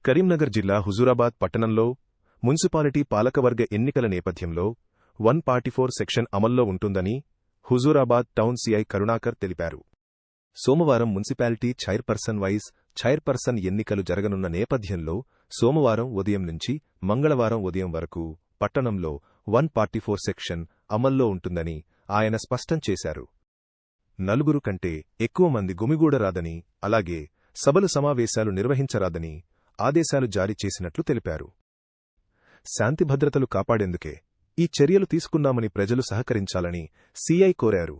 కరీంనగర్ జిల్లా హుజూరాబాద్ పట్టణంలో మున్సిపాలిటీ పాలకవర్గ ఎన్నికల నేపథ్యంలో 144 సెక్షన్ అమల్లో ఉంటుందని హుజూరాబాద్ టౌన్ సీఐ కరుణాకర్ తెలిపారు. సోమవారం మున్సిపాలిటీ చైర్పర్సన్ ఎన్నికలు జరగనున్న నేపథ్యంలో సోమవారం ఉదయం నుంచి మంగళవారం ఉదయం వరకు పట్టణంలో 144 సెక్షన్ అమల్లో ఉంటుందని ఆయన స్పష్టం చేశారు. 4 కంటే ఎక్కువ మంది గుమిగూడరాదని, అలాగే సభలు సమావేశాలు నిర్వహించరాదని ఆదేశాలు జారీ చేసినట్లు తెలిపారు. శాంతిభద్రతలు కాపాడేందుకే ఈ చర్యలు తీసుకున్నామని ప్రజలు సహకరించాలని సీఐ కోరారు.